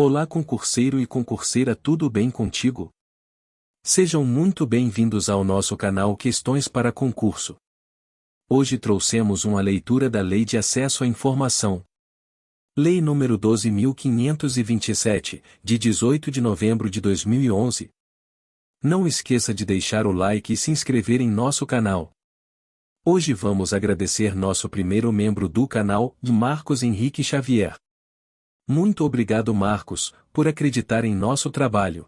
Olá concurseiro e concurseira, tudo bem contigo? Sejam muito bem-vindos ao nosso canal Questões para Concurso. Hoje trouxemos uma leitura da Lei de Acesso à Informação. Lei nº 12.527, de 18 de novembro de 2011. Não esqueça de deixar o like e se inscrever em nosso canal. Hoje vamos agradecer nosso primeiro membro do canal, Marcos Henrique Xavier. Muito obrigado, Marcos, por acreditar em nosso trabalho.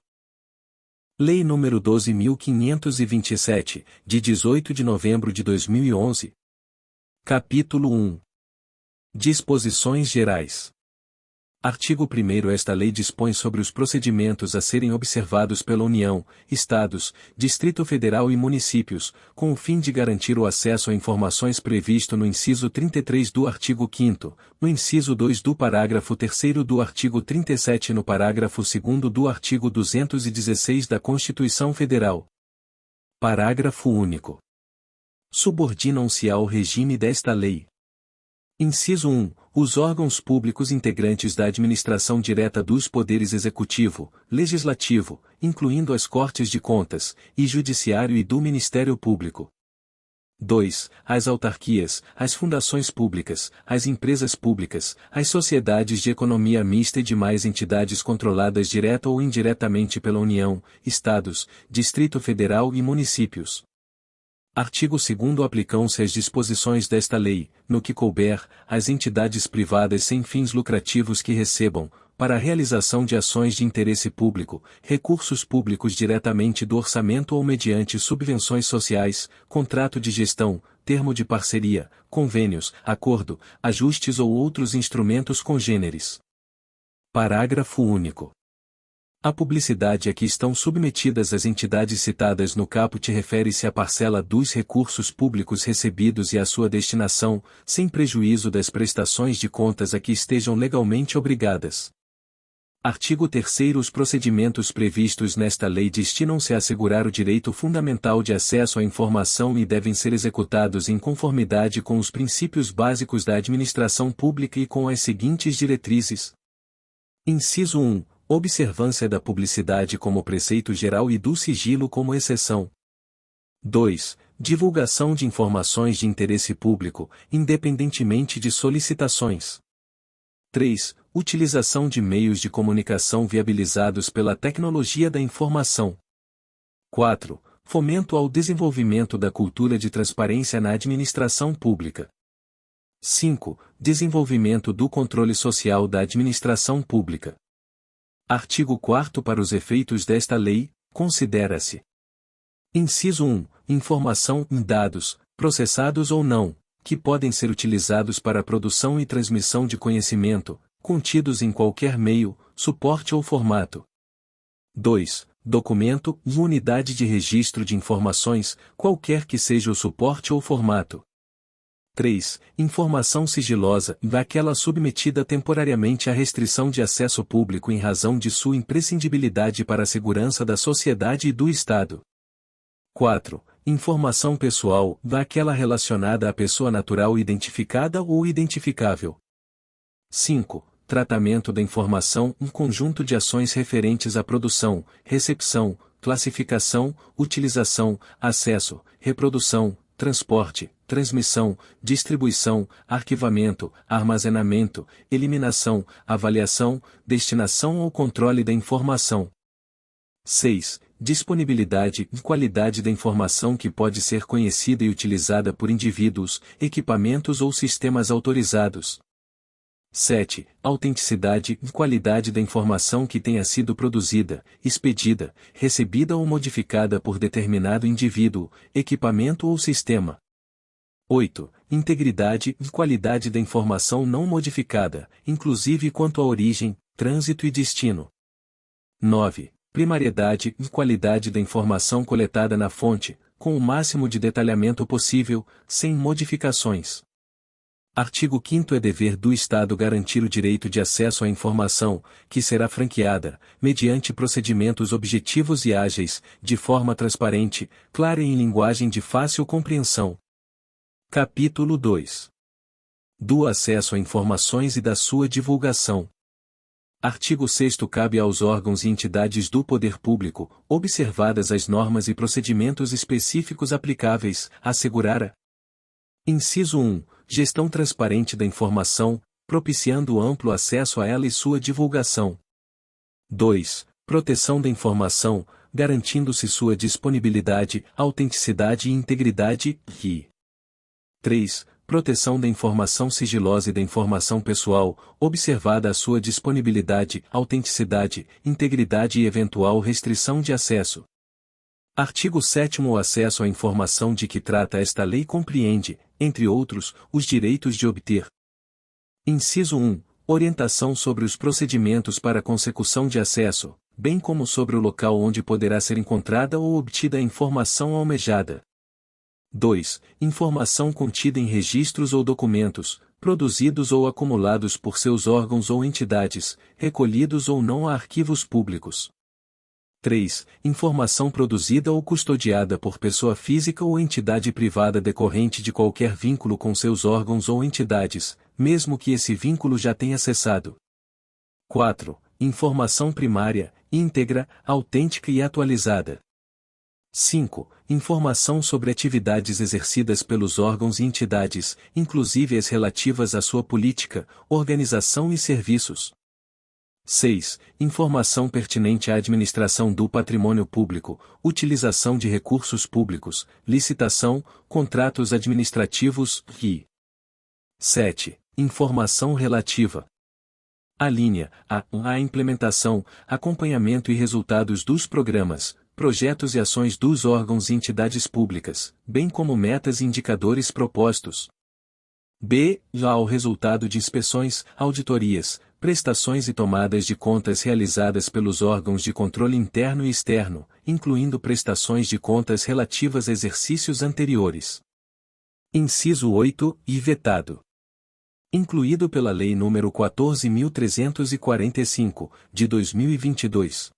Lei nº 12.527, de 18 de novembro de 2011. Capítulo 1. Disposições Gerais. Artigo 1º. Esta lei dispõe sobre os procedimentos a serem observados pela União, Estados, Distrito Federal e municípios, com o fim de garantir o acesso a informações previsto no inciso 33 do artigo 5º, no inciso 2 do parágrafo 3º do artigo 37 e no parágrafo 2º do artigo 216 da Constituição Federal. Parágrafo único. Subordinam-se ao regime desta lei. Inciso 1. Os órgãos públicos integrantes da administração direta dos poderes executivo, legislativo, incluindo as Cortes de Contas, e Judiciário e do Ministério Público. 2. As autarquias, as fundações públicas, as empresas públicas, as sociedades de economia mista e demais entidades controladas direta ou indiretamente pela União, Estados, Distrito Federal e municípios. Artigo 2º. Aplicam-se as disposições desta lei, no que couber, às entidades privadas sem fins lucrativos que recebam, para a realização de ações de interesse público, recursos públicos diretamente do orçamento ou mediante subvenções sociais, contrato de gestão, termo de parceria, convênios, acordo, ajustes ou outros instrumentos congêneres. Parágrafo único. A publicidade a que estão submetidas as entidades citadas no caput refere-se à parcela dos recursos públicos recebidos e à sua destinação, sem prejuízo das prestações de contas a que estejam legalmente obrigadas. Artigo 3º. Os procedimentos previstos nesta lei destinam-se a assegurar o direito fundamental de acesso à informação e devem ser executados em conformidade com os princípios básicos da administração pública e com as seguintes diretrizes. Inciso 1. Observância da publicidade como preceito geral e do sigilo como exceção. 2. Divulgação de informações de interesse público, independentemente de solicitações. 3. Utilização de meios de comunicação viabilizados pela tecnologia da informação. 4. Fomento ao desenvolvimento da cultura de transparência na administração pública. 5. Desenvolvimento do controle social da administração pública. Artigo 4º. Para os efeitos desta lei, considera-se: Inciso 1. Informação em dados, processados ou não, que podem ser utilizados para a produção e transmissão de conhecimento, contidos em qualquer meio, suporte ou formato. 2. Documento e unidade de registro de informações, qualquer que seja o suporte ou formato. 3. Informação sigilosa, daquela submetida temporariamente à restrição de acesso público em razão de sua imprescindibilidade para a segurança da sociedade e do Estado. 4. Informação pessoal, daquela relacionada à pessoa natural identificada ou identificável. 5. Tratamento da informação, um conjunto de ações referentes à produção, recepção, classificação, utilização, acesso, reprodução, transporte, transmissão, distribuição, arquivamento, armazenamento, eliminação, avaliação, destinação ou controle da informação. 6. Disponibilidade e qualidade da informação que pode ser conhecida e utilizada por indivíduos, equipamentos ou sistemas autorizados. 7. Autenticidade e qualidade da informação que tenha sido produzida, expedida, recebida ou modificada por determinado indivíduo, equipamento ou sistema. 8. Integridade e qualidade da informação não modificada, inclusive quanto à origem, trânsito e destino. 9. Primariedade e qualidade da informação coletada na fonte, com o máximo de detalhamento possível, sem modificações. Artigo 5º. É dever do Estado garantir o direito de acesso à informação, que será franqueada, mediante procedimentos objetivos e ágeis, de forma transparente, clara e em linguagem de fácil compreensão. Capítulo 2. Do acesso a informações e da sua divulgação. Artigo 6º. Cabe aos órgãos e entidades do poder público, observadas as normas e procedimentos específicos aplicáveis, assegurar a: Inciso 1. Gestão transparente da informação, propiciando amplo acesso a ela e sua divulgação. 2. Proteção da informação, garantindo-se sua disponibilidade, autenticidade e integridade, e 3. Proteção da informação sigilosa e da informação pessoal, observada a sua disponibilidade, autenticidade, integridade e eventual restrição de acesso. Artigo 7º. O acesso à informação de que trata esta lei compreende, entre outros, os direitos de obter. Inciso 1. Orientação sobre os procedimentos para consecução de acesso, bem como sobre o local onde poderá ser encontrada ou obtida a informação almejada. 2. Informação contida em registros ou documentos, produzidos ou acumulados por seus órgãos ou entidades, recolhidos ou não a arquivos públicos. 3. Informação produzida ou custodiada por pessoa física ou entidade privada decorrente de qualquer vínculo com seus órgãos ou entidades, mesmo que esse vínculo já tenha cessado. 4. Informação primária, íntegra, autêntica e atualizada. 5. Informação sobre atividades exercidas pelos órgãos e entidades, inclusive as relativas à sua política, organização e serviços. 6. Informação pertinente à administração do patrimônio público, utilização de recursos públicos, licitação, contratos administrativos, e 7. Informação relativa à linha, à implementação, acompanhamento e resultados dos programas, projetos e ações dos órgãos e entidades públicas, bem como metas e indicadores propostos. B. Já ao resultado de inspeções, auditorias, prestações e tomadas de contas realizadas pelos órgãos de controle interno e externo, incluindo prestações de contas relativas a exercícios anteriores. Inciso 8. E vetado. Incluído pela Lei nº 14.345, de 2022.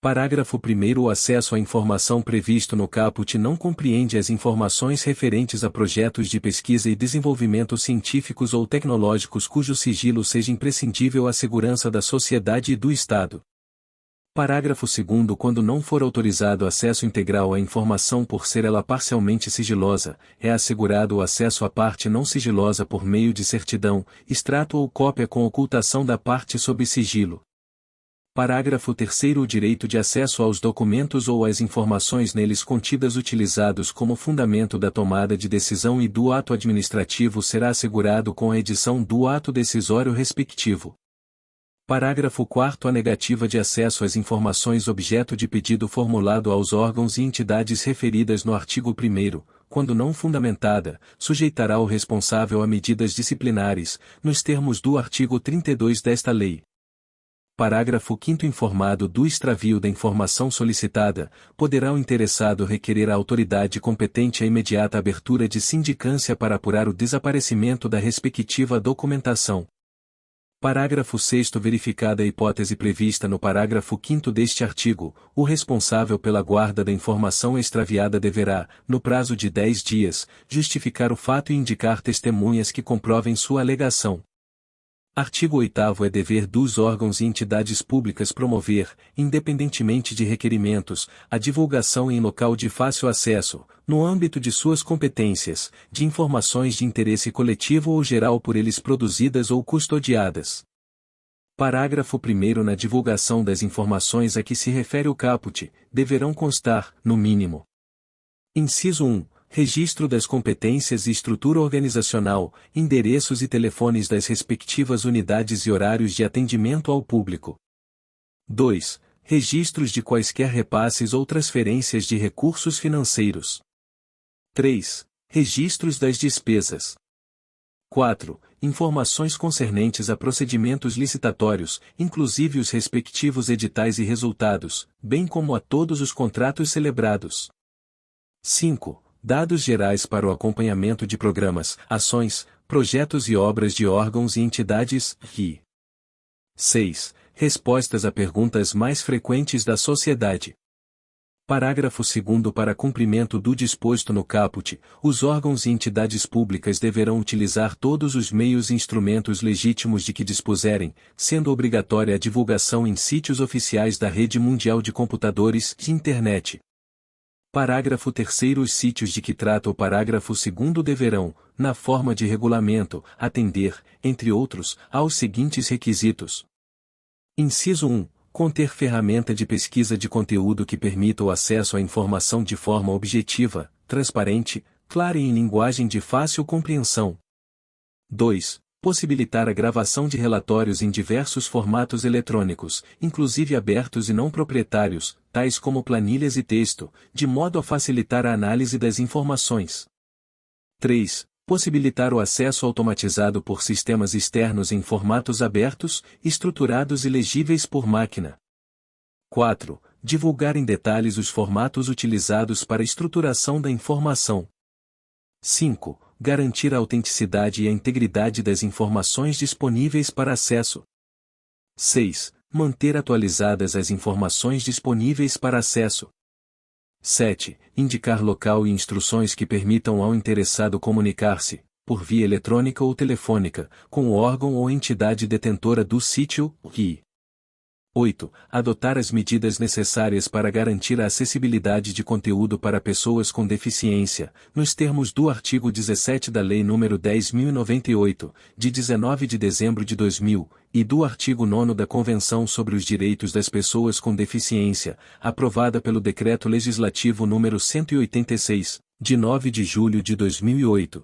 Parágrafo 1º. O acesso à informação previsto no caput não compreende as informações referentes a projetos de pesquisa e desenvolvimento científicos ou tecnológicos cujo sigilo seja imprescindível à segurança da sociedade e do Estado. Parágrafo 2º. Quando não for autorizado acesso integral à informação por ser ela parcialmente sigilosa, é assegurado o acesso à parte não sigilosa por meio de certidão, extrato ou cópia com ocultação da parte sob sigilo. Parágrafo 3º. O direito de acesso aos documentos ou às informações neles contidas utilizados como fundamento da tomada de decisão e do ato administrativo será assegurado com a edição do ato decisório respectivo. Parágrafo 4º. A negativa de acesso às informações objeto de pedido formulado aos órgãos e entidades referidas no artigo 1º, quando não fundamentada, sujeitará o responsável a medidas disciplinares, nos termos do artigo 32 desta lei. Parágrafo 5º. Informado do extravio da informação solicitada, poderá o interessado requerer à autoridade competente a imediata abertura de sindicância para apurar o desaparecimento da respectiva documentação. Parágrafo 6º. Verificada a hipótese prevista no parágrafo 5º deste artigo, o responsável pela guarda da informação extraviada deverá, no prazo de 10 dias, justificar o fato e indicar testemunhas que comprovem sua alegação. Artigo 8º. É dever dos órgãos e entidades públicas promover, independentemente de requerimentos, a divulgação em local de fácil acesso, no âmbito de suas competências, de informações de interesse coletivo ou geral por eles produzidas ou custodiadas. Parágrafo 1º. Na divulgação das informações a que se refere o caput, deverão constar, no mínimo. Inciso 1. Registro das competências e estrutura organizacional, endereços e telefones das respectivas unidades e horários de atendimento ao público. 2. Registros de quaisquer repasses ou transferências de recursos financeiros. 3. Registros das despesas. 4. Informações concernentes a procedimentos licitatórios, inclusive os respectivos editais e resultados, bem como a todos os contratos celebrados. 5. Dados gerais para o acompanhamento de programas, ações, projetos e obras de órgãos e entidades, e 6. Respostas a perguntas mais frequentes da sociedade. Parágrafo 2º. Para cumprimento do disposto no caput, os órgãos e entidades públicas deverão utilizar todos os meios e instrumentos legítimos de que dispuserem, sendo obrigatória a divulgação em sítios oficiais da Rede Mundial de Computadores e Internet. Parágrafo 3º. Os sítios de que trata o parágrafo 2º deverão, na forma de regulamento, atender, entre outros, aos seguintes requisitos. Inciso 1. Conter ferramenta de pesquisa de conteúdo que permita o acesso à informação de forma objetiva, transparente, clara e em linguagem de fácil compreensão. 2. Possibilitar a gravação de relatórios em diversos formatos eletrônicos, inclusive abertos e não proprietários, tais como planilhas e texto, de modo a facilitar a análise das informações. 3. Possibilitar o acesso automatizado por sistemas externos em formatos abertos, estruturados e legíveis por máquina. 4. Divulgar em detalhes os formatos utilizados para a estruturação da informação. 5. Garantir a autenticidade e a integridade das informações disponíveis para acesso. 6. Manter atualizadas as informações disponíveis para acesso. 7. Indicar local e instruções que permitam ao interessado comunicar-se, por via eletrônica ou telefônica, com o órgão ou entidade detentora do sítio, e 8. Adotar as medidas necessárias para garantir a acessibilidade de conteúdo para pessoas com deficiência, nos termos do artigo 17 da Lei nº 10.098, de 19 de dezembro de 2000, e do artigo 9º da Convenção sobre os Direitos das Pessoas com Deficiência, aprovada pelo Decreto Legislativo nº 186, de 9 de julho de 2008.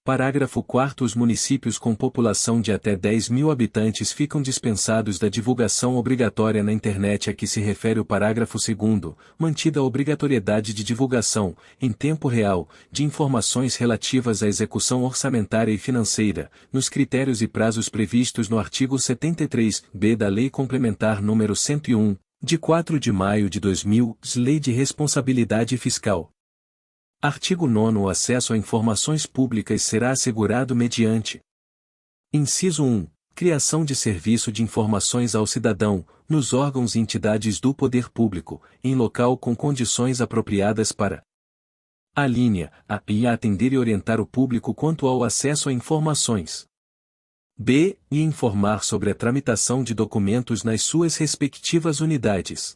Parágrafo 4º. Os municípios com população de até 10.000 habitantes ficam dispensados da divulgação obrigatória na internet a que se refere o parágrafo 2º, mantida a obrigatoriedade de divulgação, em tempo real, de informações relativas à execução orçamentária e financeira, nos critérios e prazos previstos no artigo 73b da Lei Complementar nº 101, de 4 de maio de 2000, Lei de Responsabilidade Fiscal. Artigo 9º. O acesso a informações públicas será assegurado mediante: Inciso 1. Criação de serviço de informações ao cidadão, nos órgãos e entidades do poder público, em local com condições apropriadas para alínea A e atender e orientar o público quanto ao acesso a informações. B. E informar sobre a tramitação de documentos nas suas respectivas unidades.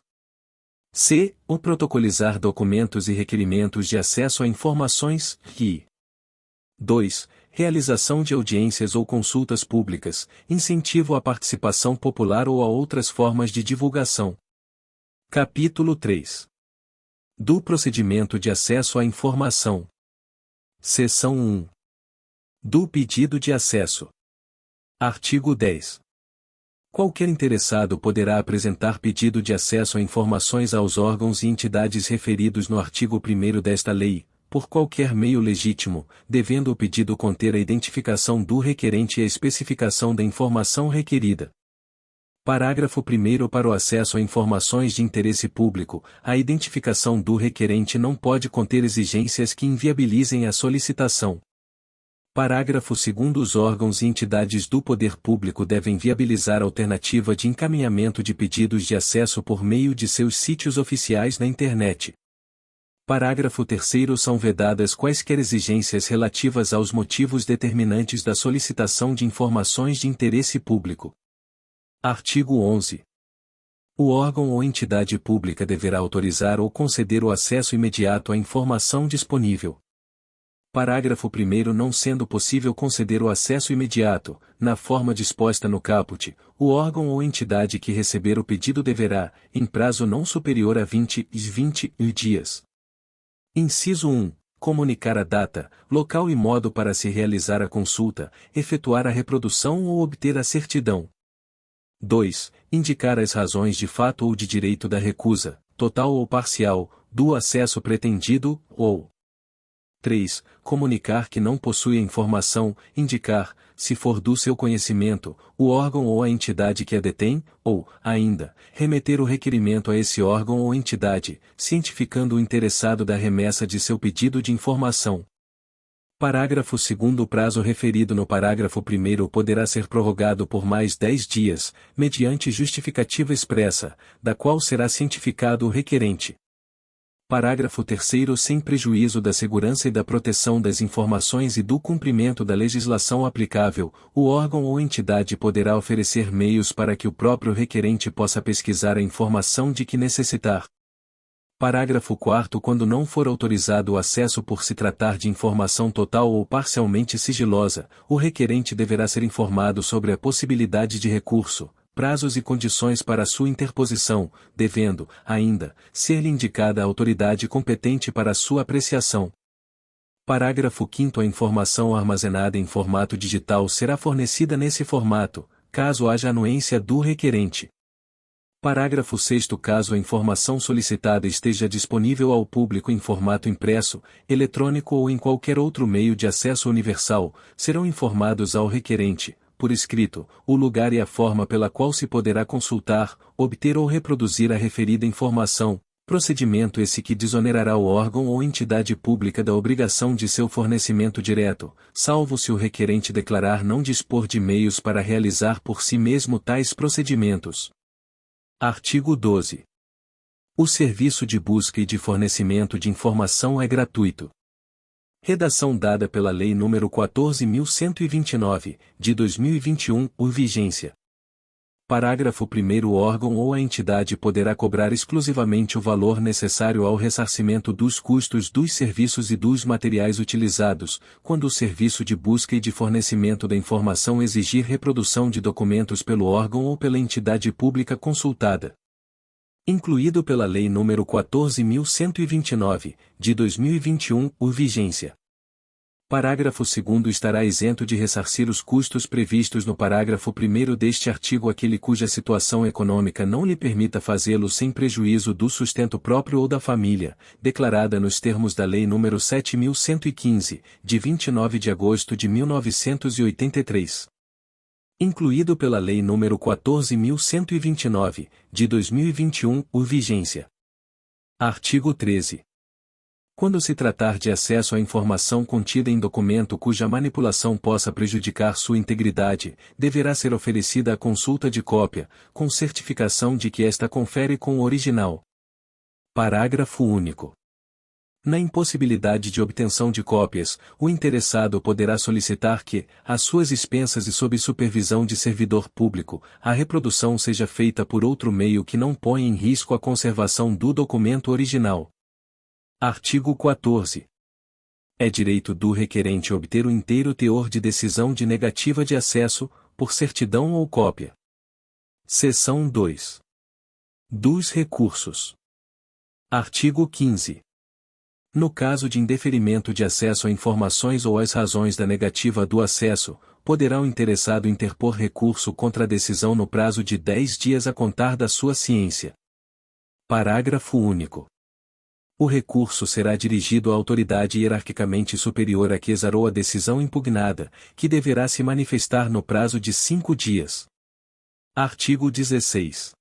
C. O protocolizar documentos e requerimentos de acesso a informações, e 2. Realização de audiências ou consultas públicas, incentivo à participação popular ou a outras formas de divulgação. Capítulo 3. Do procedimento de acesso à informação. Seção 1. Do pedido de acesso. Artigo 10. Qualquer interessado poderá apresentar pedido de acesso a informações aos órgãos e entidades referidos no artigo 1º desta lei, por qualquer meio legítimo, devendo o pedido conter a identificação do requerente e a especificação da informação requerida. Parágrafo 1º. Para o acesso a informações de interesse público, a identificação do requerente não pode conter exigências que inviabilizem a solicitação. Parágrafo 2º. Os órgãos e entidades do poder público devem viabilizar alternativa de encaminhamento de pedidos de acesso por meio de seus sítios oficiais na internet. Parágrafo 3º. São vedadas quaisquer exigências relativas aos motivos determinantes da solicitação de informações de interesse público. Artigo 11. O órgão ou entidade pública deverá autorizar ou conceder o acesso imediato à informação disponível. Parágrafo 1º. Não sendo possível conceder o acesso imediato, na forma disposta no caput, o órgão ou entidade que receber o pedido deverá, em prazo não superior a 20 dias. Inciso 1. Comunicar a data, local e modo para se realizar a consulta, efetuar a reprodução ou obter a certidão. 2. Indicar as razões de fato ou de direito da recusa, total ou parcial, do acesso pretendido, ou 3. Comunicar que não possui a informação, indicar, se for do seu conhecimento, o órgão ou a entidade que a detém, ou, ainda, remeter o requerimento a esse órgão ou entidade, cientificando o interessado da remessa de seu pedido de informação. Parágrafo 2º. O prazo referido no parágrafo 1º poderá ser prorrogado por mais 10 dias, mediante justificativa expressa, da qual será cientificado o requerente. Parágrafo 3º. Sem prejuízo da segurança e da proteção das informações e do cumprimento da legislação aplicável, o órgão ou entidade poderá oferecer meios para que o próprio requerente possa pesquisar a informação de que necessitar. Parágrafo 4º. Quando não for autorizado o acesso por se tratar de informação total ou parcialmente sigilosa, o requerente deverá ser informado sobre a possibilidade de recurso, prazos e condições para sua interposição, devendo, ainda, ser-lhe indicada a autoridade competente para sua apreciação. Parágrafo 5º. A informação armazenada em formato digital será fornecida nesse formato, caso haja anuência do requerente. Parágrafo 6º. Caso a informação solicitada esteja disponível ao público em formato impresso, eletrônico ou em qualquer outro meio de acesso universal, serão informados ao requerente, por escrito, o lugar e a forma pela qual se poderá consultar, obter ou reproduzir a referida informação, procedimento esse que desonerará o órgão ou entidade pública da obrigação de seu fornecimento direto, salvo se o requerente declarar não dispor de meios para realizar por si mesmo tais procedimentos. Artigo 12. O serviço de busca e de fornecimento de informação é gratuito. Redação dada pela Lei nº 14.129, de 2021, vigência. Parágrafo 1º. O órgão ou a entidade poderá cobrar exclusivamente o valor necessário ao ressarcimento dos custos dos serviços e dos materiais utilizados, quando o serviço de busca e de fornecimento da informação exigir reprodução de documentos pelo órgão ou pela entidade pública consultada. Incluído pela Lei nº 14.129, de 2021, vigência. Parágrafo 2º. Estará isento de ressarcir os custos previstos no parágrafo 1º deste artigo aquele cuja situação econômica não lhe permita fazê-lo sem prejuízo do sustento próprio ou da família, declarada nos termos da Lei nº 7.115, de 29 de agosto de 1983. Incluído pela Lei nº 14.129, de 2021, vigência. Artigo 13. Quando se tratar de acesso à informação contida em documento cuja manipulação possa prejudicar sua integridade, deverá ser oferecida a consulta de cópia, com certificação de que esta confere com o original. Parágrafo único. Na impossibilidade de obtenção de cópias, o interessado poderá solicitar que, às suas expensas e sob supervisão de servidor público, a reprodução seja feita por outro meio que não ponha em risco a conservação do documento original. Artigo 14. É direito do requerente obter o inteiro teor de decisão de negativa de acesso, por certidão ou cópia. Seção 2. Dos recursos. Artigo 15. No caso de indeferimento de acesso a informações ou as razões da negativa do acesso, poderá o interessado interpor recurso contra a decisão no prazo de 10 dias a contar da sua ciência. Parágrafo único. O recurso será dirigido à autoridade hierarquicamente superior a que exarou a decisão impugnada, que deverá se manifestar no prazo de 5 dias. Artigo 16.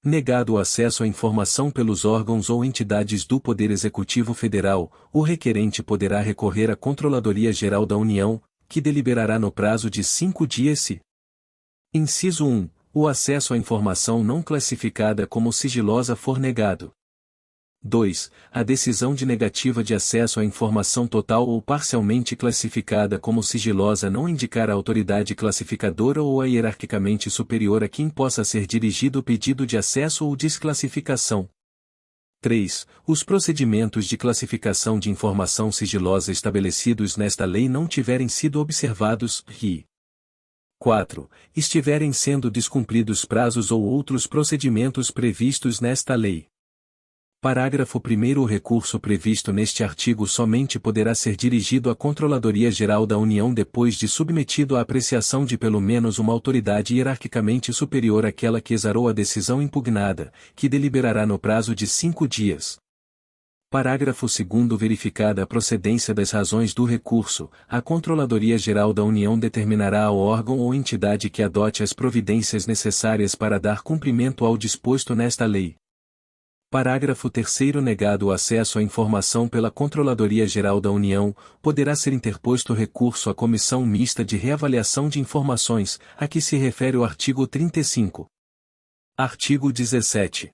Negado o acesso à informação pelos órgãos ou entidades do Poder Executivo Federal, o requerente poderá recorrer à Controladoria Geral da União, que deliberará no prazo de 5 dias se: Inciso 1. O acesso à informação não classificada como sigilosa for negado. 2. A decisão de negativa de acesso à informação total ou parcialmente classificada como sigilosa não indicar a autoridade classificadora ou a hierarquicamente superior a quem possa ser dirigido o pedido de acesso ou desclassificação. 3. Os procedimentos de classificação de informação sigilosa estabelecidos nesta lei não tiverem sido observados, e 4. Estiverem sendo descumpridos prazos ou outros procedimentos previstos nesta lei. Parágrafo 1º. O recurso previsto neste artigo somente poderá ser dirigido à Controladoria Geral da União depois de submetido à apreciação de pelo menos uma autoridade hierarquicamente superior àquela que exarou a decisão impugnada, que deliberará no prazo de 5 dias. Parágrafo 2º. Verificada a procedência das razões do recurso, a Controladoria Geral da União determinará ao órgão ou entidade que adote as providências necessárias para dar cumprimento ao disposto nesta lei. Parágrafo 3º. Negado o acesso à informação pela Controladoria Geral da União, poderá ser interposto recurso à Comissão Mista de Reavaliação de Informações, a que se refere o artigo 35. Artigo 17.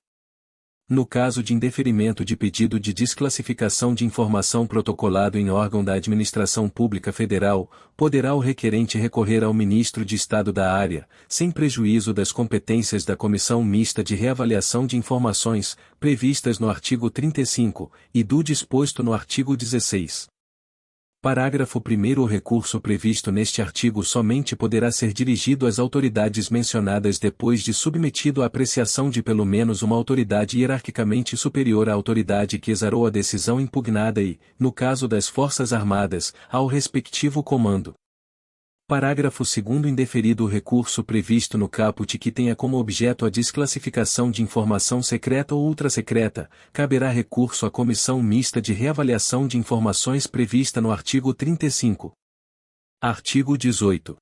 No caso de indeferimento de pedido de desclassificação de informação protocolado em órgão da Administração Pública Federal, poderá o requerente recorrer ao Ministro de Estado da área, sem prejuízo das competências da Comissão Mista de Reavaliação de Informações, previstas no artigo 35, e do disposto no artigo 16. Parágrafo 1º. O recurso previsto neste artigo somente poderá ser dirigido às autoridades mencionadas depois de submetido à apreciação de pelo menos uma autoridade hierarquicamente superior à autoridade que exarou a decisão impugnada e, no caso das Forças Armadas, ao respectivo comando. Parágrafo 2º. Indeferido o recurso previsto no caput que tenha como objeto a desclassificação de informação secreta ou ultrassecreta, caberá recurso à Comissão Mista de Reavaliação de Informações prevista no artigo 35. Artigo 18.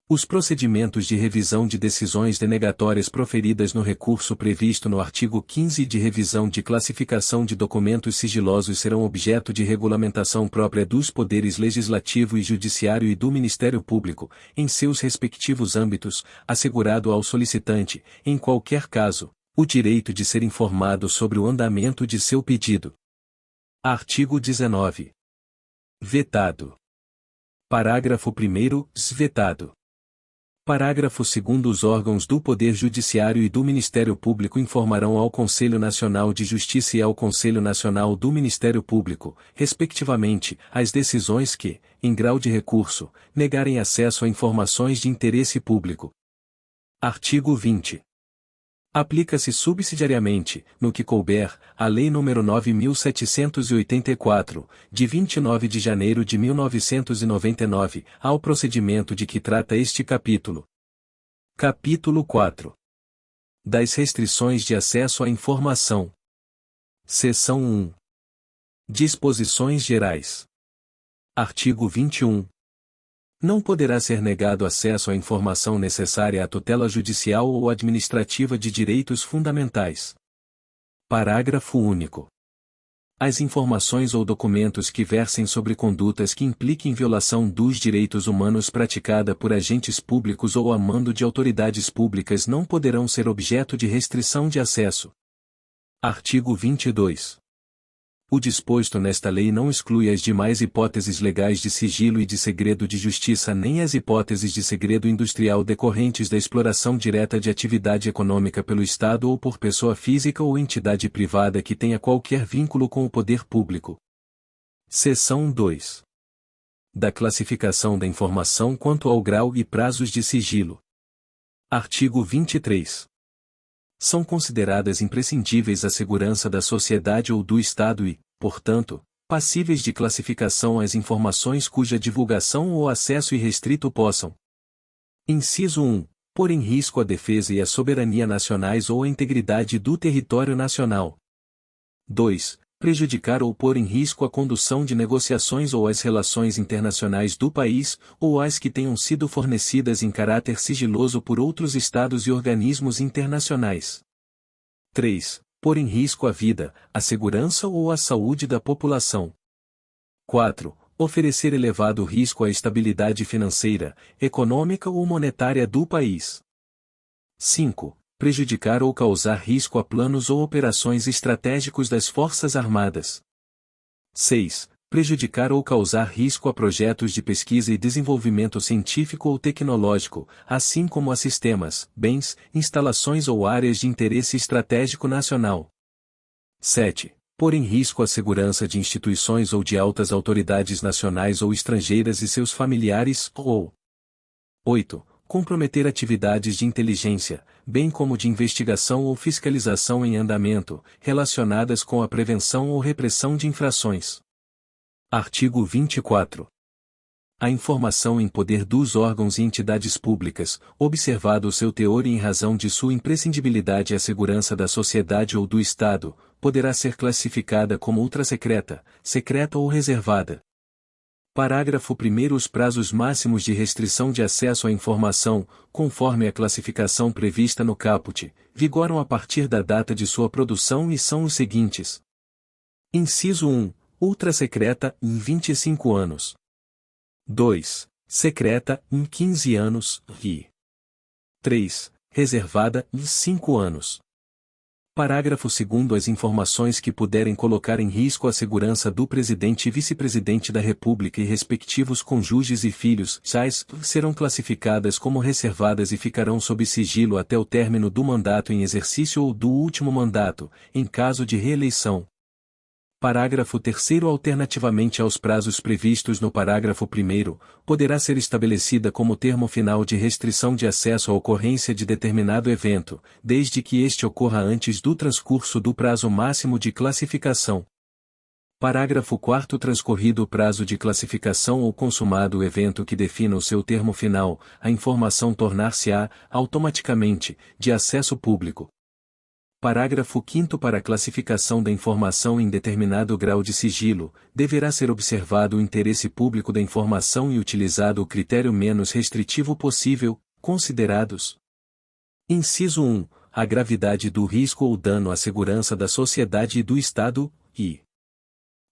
Os procedimentos de revisão de decisões denegatórias proferidas no recurso previsto no artigo 15 e de revisão de classificação de documentos sigilosos serão objeto de regulamentação própria dos poderes legislativo e judiciário e do Ministério Público, em seus respectivos âmbitos, assegurado ao solicitante, em qualquer caso, o direito de ser informado sobre o andamento de seu pedido. Artigo 19. Vetado. Parágrafo 1º. Vetado. Parágrafo 2º. Os órgãos do Poder Judiciário e do Ministério Público informarão ao Conselho Nacional de Justiça e ao Conselho Nacional do Ministério Público, respectivamente, as decisões que, em grau de recurso, negarem acesso a informações de interesse público. Artigo 20. Aplica-se subsidiariamente, no que couber, a Lei nº 9.784, de 29 de janeiro de 1999, ao procedimento de que trata este capítulo. Capítulo 4. Das restrições de acesso à informação. Seção 1. Disposições gerais. Artigo 21. Não poderá ser negado acesso à informação necessária à tutela judicial ou administrativa de direitos fundamentais. Parágrafo único. As informações ou documentos que versem sobre condutas que impliquem violação dos direitos humanos praticada por agentes públicos ou a mando de autoridades públicas não poderão ser objeto de restrição de acesso. Artigo 22. O disposto nesta lei não exclui as demais hipóteses legais de sigilo e de segredo de justiça nem as hipóteses de segredo industrial decorrentes da exploração direta de atividade econômica pelo Estado ou por pessoa física ou entidade privada que tenha qualquer vínculo com o poder público. Seção 2. Da classificação da informação quanto ao grau e prazos de sigilo. Artigo 23. São consideradas imprescindíveis à segurança da sociedade ou do Estado e, portanto, passíveis de classificação as informações cuja divulgação ou acesso irrestrito possam. Inciso 1. Pôr em risco a defesa e a soberania nacionais ou a integridade do território nacional. 2. Prejudicar ou pôr em risco a condução de negociações ou as relações internacionais do país, ou as que tenham sido fornecidas em caráter sigiloso por outros estados e organismos internacionais. 3. Pôr em risco a vida, a segurança ou a saúde da população. 4. Oferecer elevado risco à estabilidade financeira, econômica ou monetária do país. 5. Prejudicar ou causar risco a planos ou operações estratégicos das Forças Armadas. 6. Prejudicar ou causar risco a projetos de pesquisa e desenvolvimento científico ou tecnológico, assim como a sistemas, bens, instalações ou áreas de interesse estratégico nacional. 7. Pôr em risco a segurança de instituições ou de altas autoridades nacionais ou estrangeiras e seus familiares, ou 8. Comprometer atividades de inteligência, bem como de investigação ou fiscalização em andamento, relacionadas com a prevenção ou repressão de infrações. Artigo 24. A informação em poder dos órgãos e entidades públicas, observado o seu teor e em razão de sua imprescindibilidade à segurança da sociedade ou do Estado, poderá ser classificada como ultrassecreta, secreta ou reservada. Parágrafo 1º. Os prazos máximos de restrição de acesso à informação, conforme a classificação prevista no caput, vigoram a partir da data de sua produção e são os seguintes. Inciso 1. Ultrassecreta, em 25 anos. 2. Secreta, em 15 anos, e 3. Reservada, em 5 anos. Parágrafo 2º. As informações que puderem colocar em risco a segurança do Presidente e Vice-Presidente da República e respectivos cônjuges e filhos, serão classificadas como reservadas e ficarão sob sigilo até o término do mandato em exercício ou do último mandato, em caso de reeleição. Parágrafo 3º. Alternativamente aos prazos previstos no parágrafo 1º, poderá ser estabelecida como termo final de restrição de acesso à ocorrência de determinado evento, desde que este ocorra antes do transcurso do prazo máximo de classificação. Parágrafo 4º. Transcorrido o prazo de classificação ou consumado o evento que defina o seu termo final, a informação tornar-se-á, automaticamente, de acesso público. Parágrafo 5º. Para a classificação da informação em determinado grau de sigilo, deverá ser observado o interesse público da informação e utilizado o critério menos restritivo possível, considerados: Inciso 1. A gravidade do risco ou dano à segurança da sociedade e do Estado, e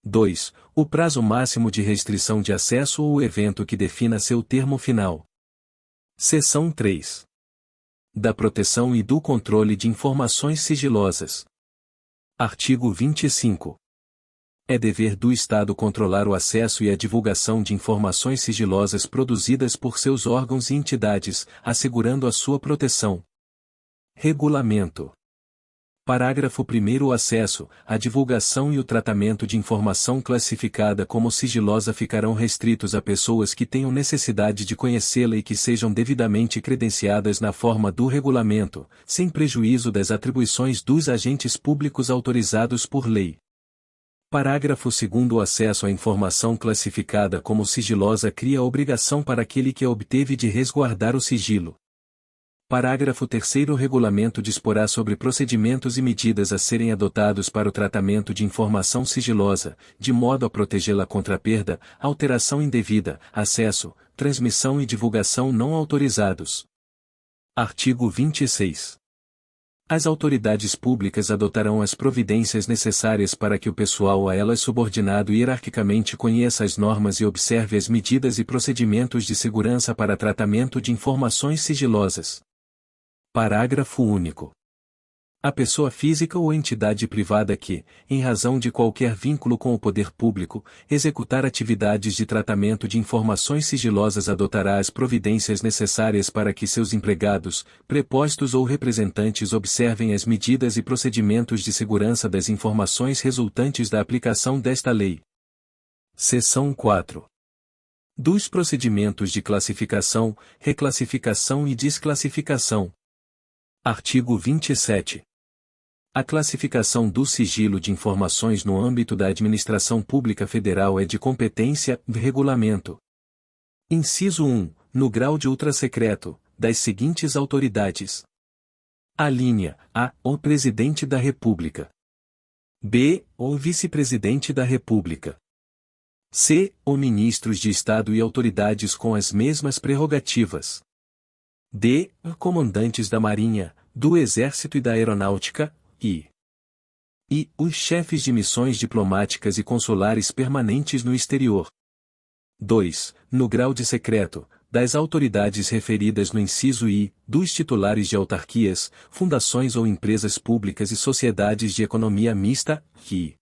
2. O prazo máximo de restrição de acesso ou o evento que defina seu termo final. Seção 3. Da proteção e do controle de informações sigilosas. Artigo 25. É dever do Estado controlar o acesso e a divulgação de informações sigilosas produzidas por seus órgãos e entidades, assegurando a sua proteção. Regulamento. Parágrafo 1º. O acesso, a divulgação e o tratamento de informação classificada como sigilosa ficarão restritos a pessoas que tenham necessidade de conhecê-la e que sejam devidamente credenciadas na forma do regulamento, sem prejuízo das atribuições dos agentes públicos autorizados por lei. Parágrafo 2º. O acesso à informação classificada como sigilosa cria a obrigação para aquele que a obteve de resguardar o sigilo. Parágrafo 3º. O regulamento disporá sobre procedimentos e medidas a serem adotados para o tratamento de informação sigilosa, de modo a protegê-la contra perda, alteração indevida, acesso, transmissão e divulgação não autorizados. Artigo 26. As autoridades públicas adotarão as providências necessárias para que o pessoal a elas subordinado hierarquicamente conheça as normas e observe as medidas e procedimentos de segurança para tratamento de informações sigilosas. Parágrafo único. A pessoa física ou entidade privada que, em razão de qualquer vínculo com o poder público, executar atividades de tratamento de informações sigilosas adotará as providências necessárias para que seus empregados, prepostos ou representantes observem as medidas e procedimentos de segurança das informações resultantes da aplicação desta lei. Seção 4. Dos procedimentos de classificação, reclassificação e desclassificação. Artigo 27. A classificação do sigilo de informações no âmbito da administração pública federal é de competência, regulamento. Inciso 1. No grau de ultrasecreto, das seguintes autoridades. Alínea A. O Presidente da República. B. O Vice-Presidente da República. C. O Ministros de Estado e autoridades com as mesmas prerrogativas. D. Comandantes da Marinha, do Exército e da Aeronáutica, e os chefes de missões diplomáticas e consulares permanentes no exterior. 2. No grau de secreto, das autoridades referidas no inciso I, dos titulares de autarquias, fundações ou empresas públicas e sociedades de economia mista, e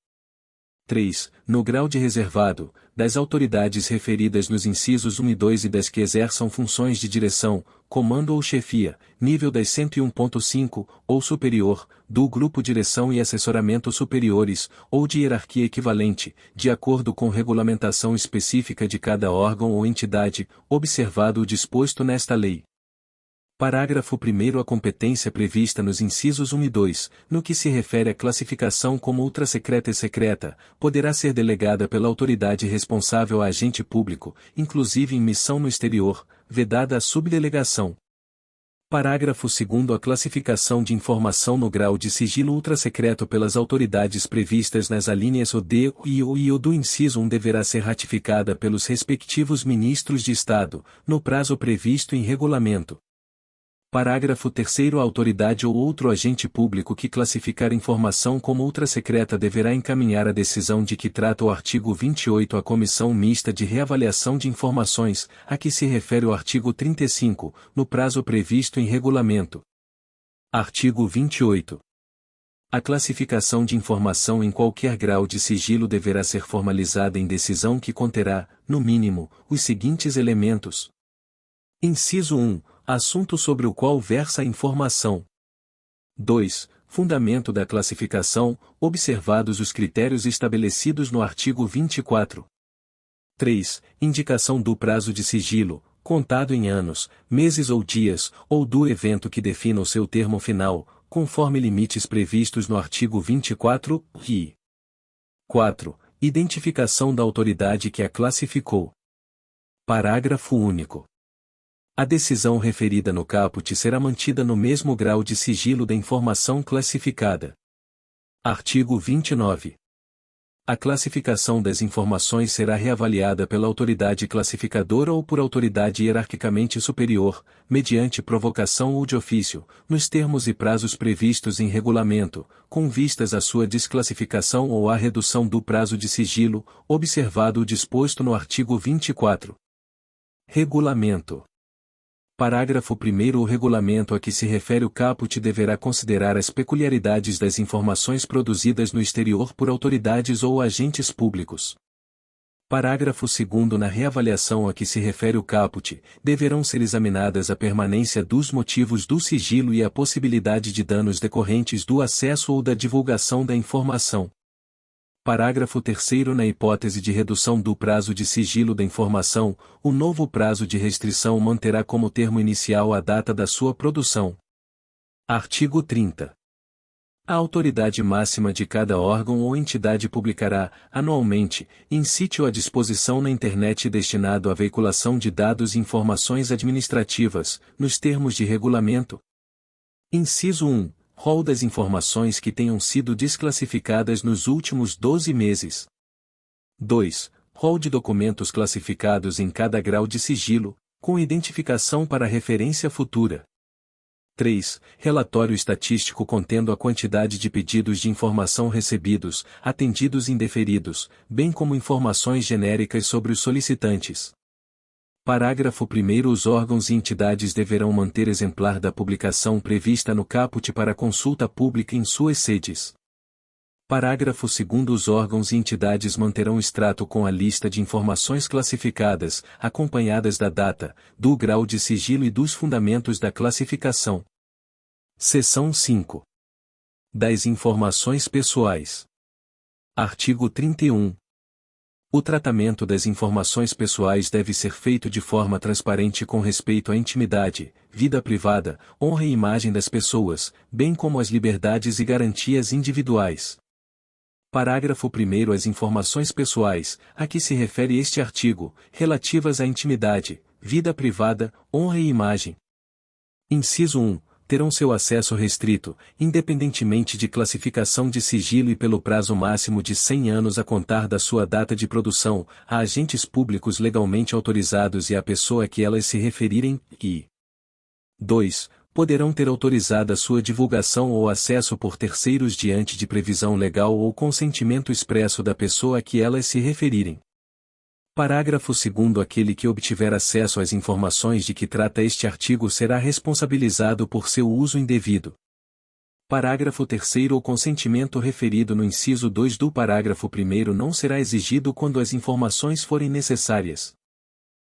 3. No grau de reservado, das autoridades referidas nos incisos 1 e 2 e das que exerçam funções de direção, comando ou chefia, nível das 101.5, ou superior, do grupo direção e assessoramento superiores, ou de hierarquia equivalente, de acordo com regulamentação específica de cada órgão ou entidade, observado o disposto nesta lei. Parágrafo 1º. A competência prevista nos incisos 1 e 2, no que se refere à classificação como ultrasecreta e secreta, poderá ser delegada pela autoridade responsável a agente público, inclusive em missão no exterior, vedada a subdelegação. Parágrafo 2º. A classificação de informação no grau de sigilo ultrasecreto pelas autoridades previstas nas alíneas O, D e O do inciso 1 deverá ser ratificada pelos respectivos ministros de Estado, no prazo previsto em regulamento. Parágrafo 3º. A autoridade ou outro agente público que classificar informação como ultrasecreta deverá encaminhar a decisão de que trata o artigo 28 à Comissão Mista de Reavaliação de Informações, a que se refere o artigo 35, no prazo previsto em regulamento. Artigo 28. A classificação de informação em qualquer grau de sigilo deverá ser formalizada em decisão que conterá, no mínimo, os seguintes elementos. Inciso 1. Assunto sobre o qual versa a informação. 2. Fundamento da classificação, observados os critérios estabelecidos no artigo 24. 3. Indicação do prazo de sigilo, contado em anos, meses ou dias, ou do evento que defina o seu termo final, conforme limites previstos no artigo 24, e 4. Identificação da autoridade que a classificou. Parágrafo único. A decisão referida no caput será mantida no mesmo grau de sigilo da informação classificada. Artigo 29. A classificação das informações será reavaliada pela autoridade classificadora ou por autoridade hierarquicamente superior, mediante provocação ou de ofício, nos termos e prazos previstos em regulamento, com vistas à sua desclassificação ou à redução do prazo de sigilo, observado o disposto no artigo 24. Regulamento. Parágrafo 1º. O regulamento a que se refere o caput deverá considerar as peculiaridades das informações produzidas no exterior por autoridades ou agentes públicos. Parágrafo 2º. Na reavaliação a que se refere o caput, deverão ser examinadas a permanência dos motivos do sigilo e a possibilidade de danos decorrentes do acesso ou da divulgação da informação. Parágrafo 3º. Na hipótese de redução do prazo de sigilo da informação, o novo prazo de restrição manterá como termo inicial a data da sua produção. Artigo 30. A autoridade máxima de cada órgão ou entidade publicará, anualmente, in sítio à disposição na internet destinado à veiculação de dados e informações administrativas, nos termos de regulamento. Inciso 1. Rol das informações que tenham sido desclassificadas nos últimos 12 meses. 2. Rol de documentos classificados em cada grau de sigilo, com identificação para referência futura. 3. Relatório estatístico contendo a quantidade de pedidos de informação recebidos, atendidos e indeferidos, bem como informações genéricas sobre os solicitantes. Parágrafo 1º. Os órgãos e entidades deverão manter exemplar da publicação prevista no caput para consulta pública em suas sedes. Parágrafo 2º. Os órgãos e entidades manterão extrato com a lista de informações classificadas, acompanhadas da data, do grau de sigilo e dos fundamentos da classificação. Seção 5. Das informações pessoais. Artigo 31. O tratamento das informações pessoais deve ser feito de forma transparente com respeito à intimidade, vida privada, honra e imagem das pessoas, bem como às liberdades e garantias individuais. Parágrafo 1º. As informações pessoais, a que se refere este artigo, relativas à intimidade, vida privada, honra e imagem. Inciso 1. Terão seu acesso restrito, independentemente de classificação de sigilo e pelo prazo máximo de 100 anos a contar da sua data de produção, a agentes públicos legalmente autorizados e à pessoa a que elas se referirem, e 2. Poderão ter autorizada sua divulgação ou acesso por terceiros diante de previsão legal ou consentimento expresso da pessoa a que elas se referirem. Parágrafo 2º. Aquele que obtiver acesso às informações de que trata este artigo será responsabilizado por seu uso indevido. Parágrafo 3º. O consentimento referido no inciso 2 do parágrafo 1º não será exigido quando as informações forem necessárias.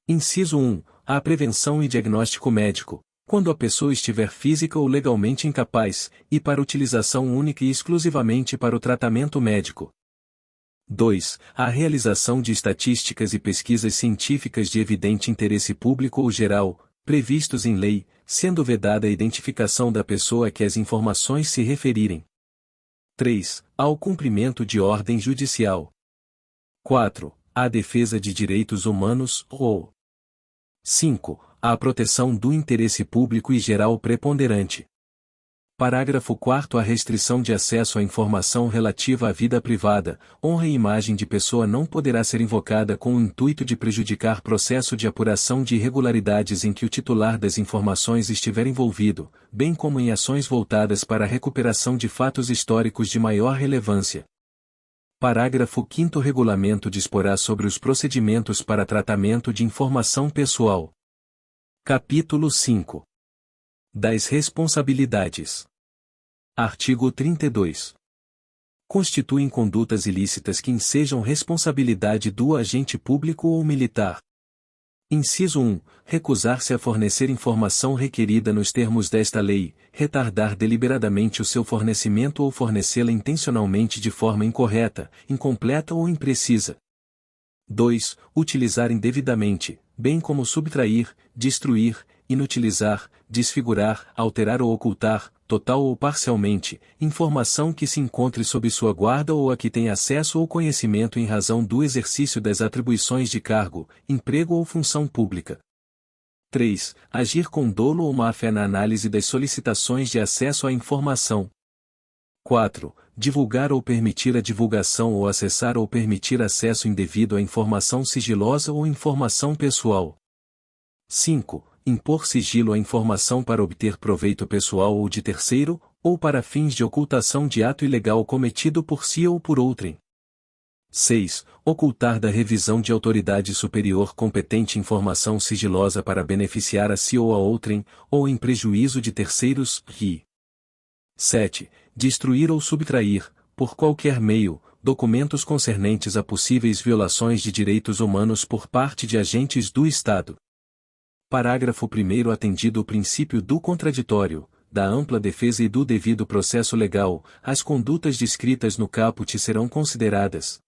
Inciso 1. A prevenção e diagnóstico médico, quando a pessoa estiver física ou legalmente incapaz, e para utilização única e exclusivamente para o tratamento médico. 2. A realização de estatísticas e pesquisas científicas de evidente interesse público ou geral, previstos em lei, sendo vedada a identificação da pessoa a que as informações se referirem. 3. Ao cumprimento de ordem judicial. 4. À defesa de direitos humanos ou 5. À proteção do interesse público e geral preponderante. Parágrafo 4º. A restrição de acesso à informação relativa à vida privada, honra e imagem de pessoa não poderá ser invocada com o intuito de prejudicar processo de apuração de irregularidades em que o titular das informações estiver envolvido, bem como em ações voltadas para a recuperação de fatos históricos de maior relevância. Parágrafo 5º. Regulamento disporá sobre os procedimentos para tratamento de informação pessoal. Capítulo 5. Das responsabilidades. Artigo 32. Constituem condutas ilícitas que ensejam responsabilidade do agente público ou militar. Inciso 1. Recusar-se a fornecer informação requerida nos termos desta lei, retardar deliberadamente o seu fornecimento ou fornecê-la intencionalmente de forma incorreta, incompleta ou imprecisa. 2. Utilizar indevidamente, bem como subtrair, destruir, inutilizar, desfigurar, alterar ou ocultar, total ou parcialmente, informação que se encontre sob sua guarda ou a que tenha acesso ou conhecimento em razão do exercício das atribuições de cargo, emprego ou função pública. 3. Agir com dolo ou má-fé na análise das solicitações de acesso à informação. 4. Divulgar ou permitir a divulgação ou acessar ou permitir acesso indevido à informação sigilosa ou informação pessoal. 5. Impor sigilo à informação para obter proveito pessoal ou de terceiro, ou para fins de ocultação de ato ilegal cometido por si ou por outrem. 6. Ocultar da revisão de autoridade superior competente informação sigilosa para beneficiar a si ou a outrem, ou em prejuízo de terceiros, ri. 7. Destruir ou subtrair, por qualquer meio, documentos concernentes a possíveis violações de direitos humanos por parte de agentes do Estado. Parágrafo 1º. Atendido o princípio do contraditório, da ampla defesa e do devido processo legal, as condutas descritas no caput serão consideradas.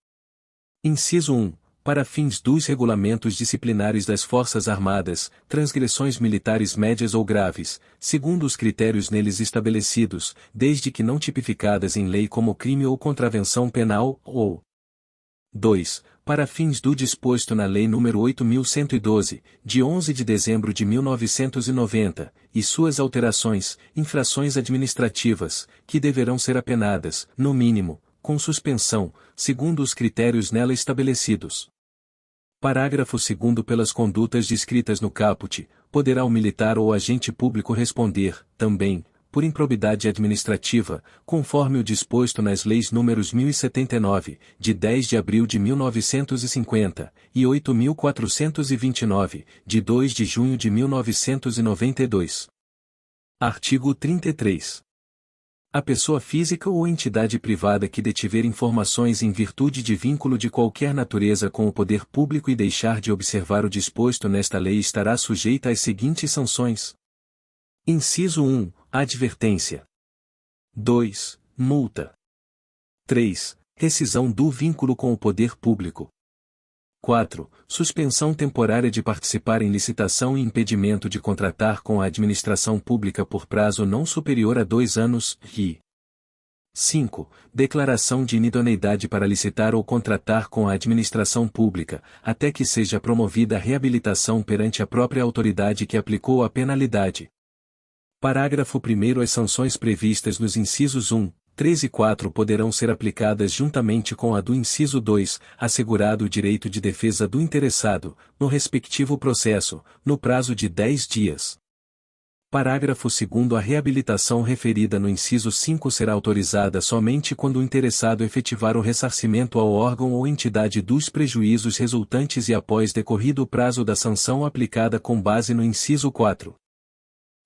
Inciso 1. Para fins dos regulamentos disciplinares das Forças Armadas, transgressões militares médias ou graves, segundo os critérios neles estabelecidos, desde que não tipificadas em lei como crime ou contravenção penal, ou 2. Para fins do disposto na Lei nº 8.112, de 11 de dezembro de 1990, e suas alterações, infrações administrativas, que deverão ser apenadas, no mínimo, com suspensão, segundo os critérios nela estabelecidos. Parágrafo 2º. Pelas condutas descritas no caput, poderá o militar ou agente público responder, também, por improbidade administrativa, conforme o disposto nas leis números 1079, de 10 de abril de 1950, e 8.429, de 2 de junho de 1992. Artigo 33. A pessoa física ou entidade privada que detiver informações em virtude de vínculo de qualquer natureza com o poder público e deixar de observar o disposto nesta lei estará sujeita às seguintes sanções. Inciso 1. Advertência. 2. Multa. 3. Rescisão do vínculo com o poder público. 4. Suspensão temporária de participar em licitação e impedimento de contratar com a administração pública por prazo não superior a 2 anos, ri. 5. Declaração de inidoneidade para licitar ou contratar com a administração pública, até que seja promovida a reabilitação perante a própria autoridade que aplicou a penalidade. Parágrafo 1º. As sanções previstas nos incisos 1, 3 e 4 poderão ser aplicadas juntamente com a do inciso 2, assegurado o direito de defesa do interessado, no respectivo processo, no prazo de 10 dias. Parágrafo 2º. A reabilitação referida no inciso 5 será autorizada somente quando o interessado efetivar o ressarcimento ao órgão ou entidade dos prejuízos resultantes e após decorrido o prazo da sanção aplicada com base no inciso 4.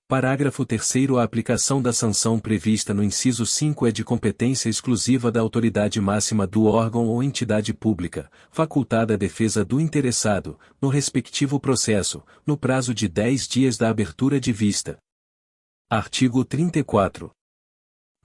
Parágrafo 3º. A aplicação da sanção prevista no inciso 5 é de competência exclusiva da autoridade máxima do órgão ou entidade pública, facultada a defesa do interessado, no respectivo processo, no prazo de 10 dias da abertura de vista. Artigo 34.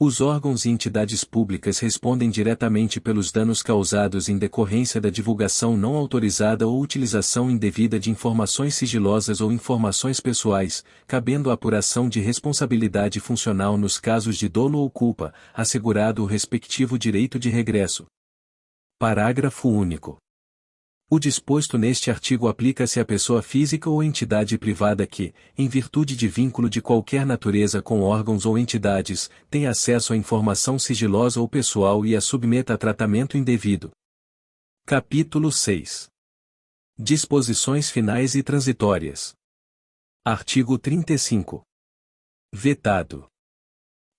Os órgãos e entidades públicas respondem diretamente pelos danos causados em decorrência da divulgação não autorizada ou utilização indevida de informações sigilosas ou informações pessoais, cabendo a apuração de responsabilidade funcional nos casos de dolo ou culpa, assegurado o respectivo direito de regresso. Parágrafo único. O disposto neste artigo aplica-se à pessoa física ou entidade privada que, em virtude de vínculo de qualquer natureza com órgãos ou entidades, tenha acesso à informação sigilosa ou pessoal e a submeta a tratamento indevido. Capítulo 6. Disposições finais e transitórias. Artigo 35. Vetado.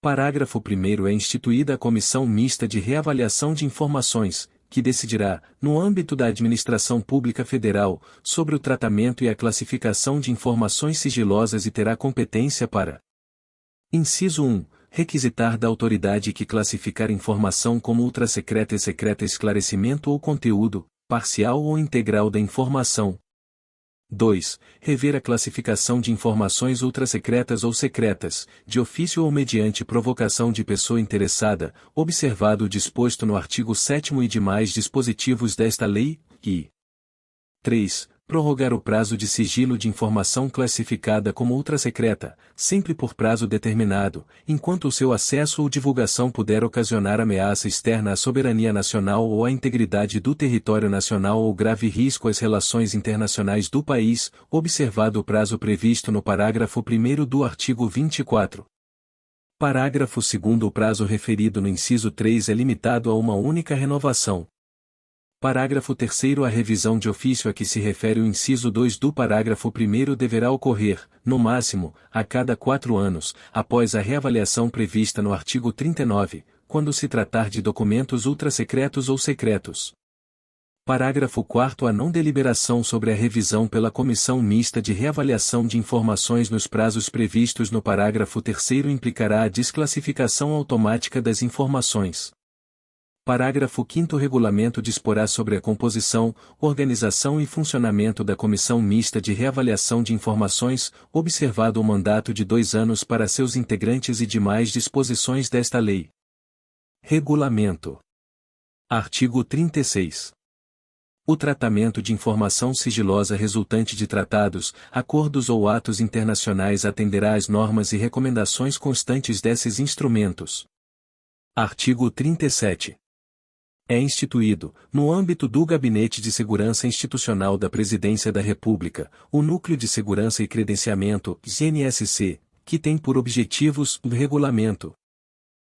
Parágrafo 1º. É instituída a Comissão Mista de Reavaliação de Informações, que decidirá, no âmbito da Administração Pública Federal, sobre o tratamento e a classificação de informações sigilosas e terá competência para: Inciso 1. requisitar da autoridade que classificar informação como ultrasecreta e secreta esclarecimento ou conteúdo, parcial ou integral da informação. 2. Rever a classificação de informações ultrasecretas ou secretas, de ofício ou mediante provocação de pessoa interessada, observado o disposto no artigo 7º e demais dispositivos desta lei, e 3. Prorrogar o prazo de sigilo de informação classificada como ultrasecreta, sempre por prazo determinado, enquanto o seu acesso ou divulgação puder ocasionar ameaça externa à soberania nacional ou à integridade do território nacional ou grave risco às relações internacionais do país, observado o prazo previsto no parágrafo 1º do artigo 24. Parágrafo 2º. O prazo referido no inciso 3 é limitado a uma única renovação. Parágrafo 3º. A revisão de ofício a que se refere o inciso 2 do parágrafo 1º deverá ocorrer, no máximo, a cada 4 anos, após a reavaliação prevista no artigo 39, quando se tratar de documentos ultrasecretos ou secretos. Parágrafo 4º. A não deliberação sobre a revisão pela Comissão Mista de Reavaliação de Informações nos prazos previstos no parágrafo 3º implicará a desclassificação automática das informações. Parágrafo 5º. O regulamento disporá sobre a composição, organização e funcionamento da Comissão Mista de Reavaliação de Informações, observado o mandato de 2 anos para seus integrantes e demais disposições desta lei. Regulamento. Artigo 36. O tratamento de informação sigilosa resultante de tratados, acordos ou atos internacionais atenderá às normas e recomendações constantes desses instrumentos. Artigo 37. É instituído, no âmbito do Gabinete de Segurança Institucional da Presidência da República, o Núcleo de Segurança e Credenciamento, GNSC, que tem por objetivos o regulamento.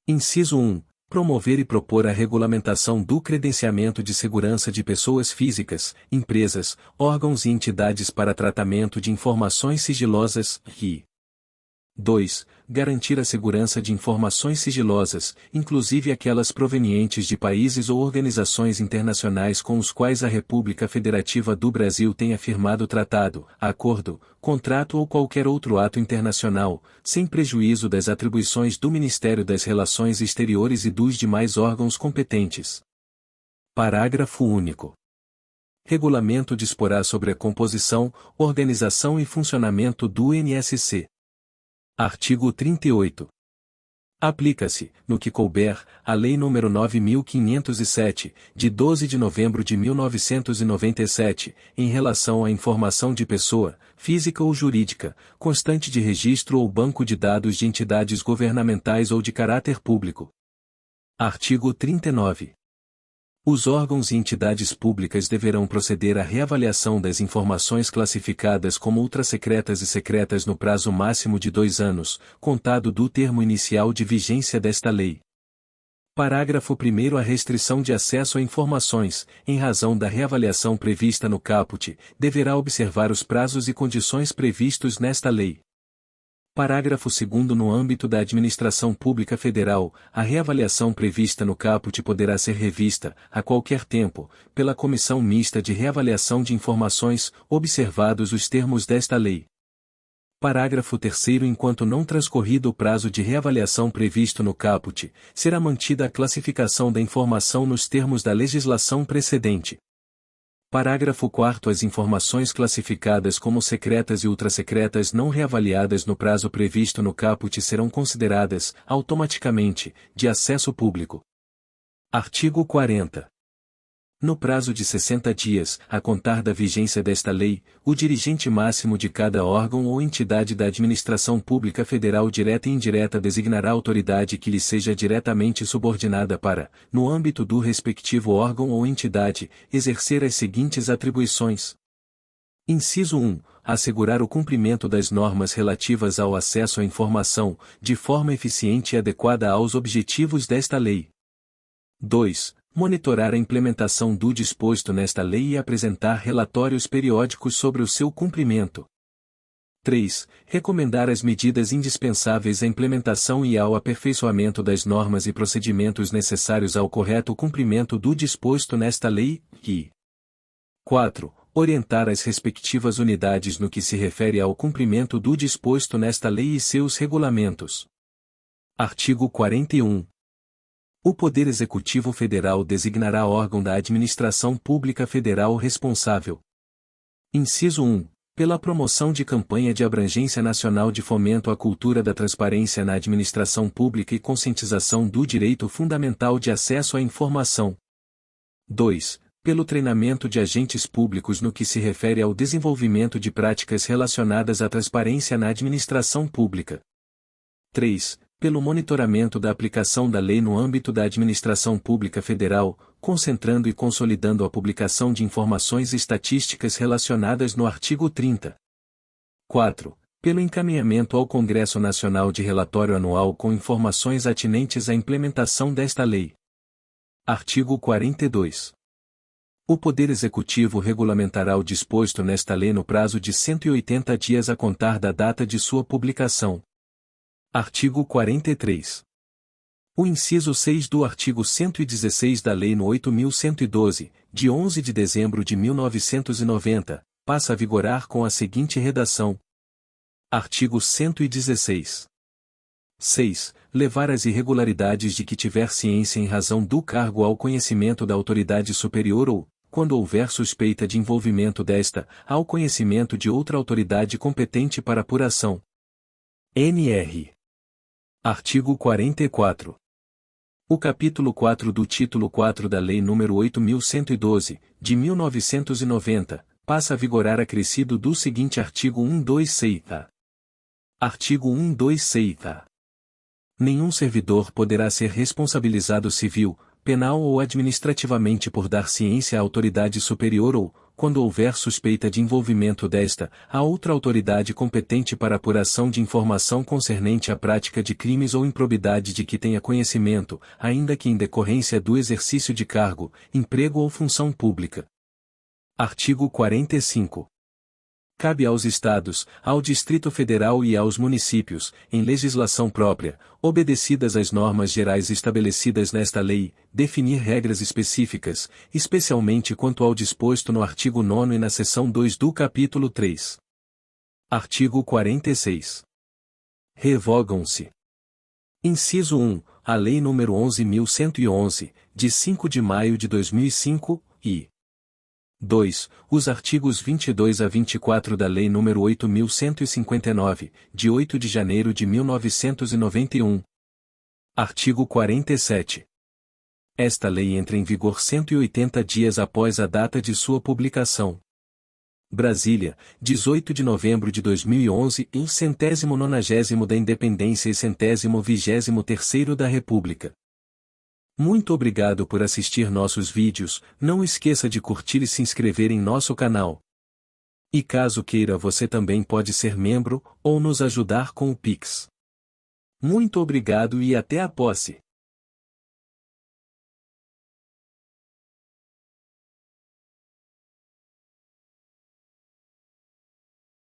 Inciso 1. Promover e propor a regulamentação do credenciamento de segurança de pessoas físicas, empresas, órgãos e entidades para tratamento de informações sigilosas, e 2. Garantir a segurança de informações sigilosas, inclusive aquelas provenientes de países ou organizações internacionais com os quais a República Federativa do Brasil tenha firmado tratado, acordo, contrato ou qualquer outro ato internacional, sem prejuízo das atribuições do Ministério das Relações Exteriores e dos demais órgãos competentes. Parágrafo único. Regulamento disporá sobre a composição, organização e funcionamento do NSC. Artigo 38. Aplica-se, no que couber, a Lei nº 9.507, de 12 de novembro de 1997, em relação à informação de pessoa, física ou jurídica, constante de registro ou banco de dados de entidades governamentais ou de caráter público. Artigo 39. Os órgãos e entidades públicas deverão proceder à reavaliação das informações classificadas como ultrasecretas e secretas no prazo máximo de 2 anos, contado do termo inicial de vigência desta lei. Parágrafo 1º. A restrição de acesso a informações, em razão da reavaliação prevista no caput, deverá observar os prazos e condições previstos nesta lei. Parágrafo 2º. No âmbito da administração pública federal, a reavaliação prevista no caput poderá ser revista, a qualquer tempo, pela Comissão Mista de Reavaliação de Informações, observados os termos desta lei. Parágrafo 3º. Enquanto não transcorrido o prazo de reavaliação previsto no caput, será mantida a classificação da informação nos termos da legislação precedente. Parágrafo 4º. As informações classificadas como secretas e ultrasecretas não reavaliadas no prazo previsto no caput serão consideradas, automaticamente, de acesso público. Artigo 40. No prazo de 60 dias, a contar da vigência desta lei, o dirigente máximo de cada órgão ou entidade da administração pública federal direta e indireta designará a autoridade que lhe seja diretamente subordinada para, no âmbito do respectivo órgão ou entidade, exercer as seguintes atribuições. Inciso 1. Assegurar o cumprimento das normas relativas ao acesso à informação, de forma eficiente e adequada aos objetivos desta lei. 2. Monitorar a implementação do disposto nesta lei e apresentar relatórios periódicos sobre o seu cumprimento. 3. Recomendar as medidas indispensáveis à implementação e ao aperfeiçoamento das normas e procedimentos necessários ao correto cumprimento do disposto nesta lei, e 4. Orientar as respectivas unidades no que se refere ao cumprimento do disposto nesta lei e seus regulamentos. Artigo 41. O Poder Executivo Federal designará órgão da Administração Pública Federal responsável. Inciso 1. Pela promoção de campanha de abrangência nacional de fomento à cultura da transparência na administração pública e conscientização do direito fundamental de acesso à informação. 2. Pelo treinamento de agentes públicos no que se refere ao desenvolvimento de práticas relacionadas à transparência na administração pública. 3. Pelo monitoramento da aplicação da lei no âmbito da administração pública federal, concentrando e consolidando a publicação de informações estatísticas relacionadas no artigo 30. 4. Pelo encaminhamento ao Congresso Nacional de relatório anual com informações atinentes à implementação desta lei. Artigo 42. O Poder Executivo regulamentará o disposto nesta lei no prazo de 180 dias a contar da data de sua publicação. Artigo 43. O inciso 6 do artigo 116 da Lei nº 8.112, de 11 de dezembro de 1990, passa a vigorar com a seguinte redação. Artigo 116. 6. Levar as irregularidades de que tiver ciência em razão do cargo ao conhecimento da autoridade superior ou, quando houver suspeita de envolvimento desta, ao conhecimento de outra autoridade competente para apuração. Nr. Artigo 44. O capítulo 4 do título 4 da Lei nº 8.112, de 1990, passa a vigorar acrescido do seguinte artigo 126-A. Artigo 126-A. Nenhum servidor poderá ser responsabilizado civil, penal ou administrativamente por dar ciência à autoridade superior ou, quando houver suspeita de envolvimento desta, a outra autoridade competente para apuração de informação concernente à prática de crimes ou improbidade de que tenha conhecimento, ainda que em decorrência do exercício de cargo, emprego ou função pública. Artigo 45. Cabe aos Estados, ao Distrito Federal e aos municípios, em legislação própria, obedecidas as normas gerais estabelecidas nesta lei, definir regras específicas, especialmente quanto ao disposto no artigo 9º e na seção 2 do capítulo 3. Artigo 46. Revogam-se. Inciso 1. A Lei nº 11.111, de 5 de maio de 2005, e 2. Os artigos 22 a 24 da Lei nº 8.159, de 8 de janeiro de 1991. Artigo 47. Esta lei entra em vigor 180 dias após a data de sua publicação. Brasília, 18 de novembro de 2011 e 190º da Independência e 123º da República. Muito obrigado por assistir nossos vídeos, não esqueça de curtir e se inscrever em nosso canal. E caso queira você também pode ser membro, ou nos ajudar com o Pix. Muito obrigado e até a posse!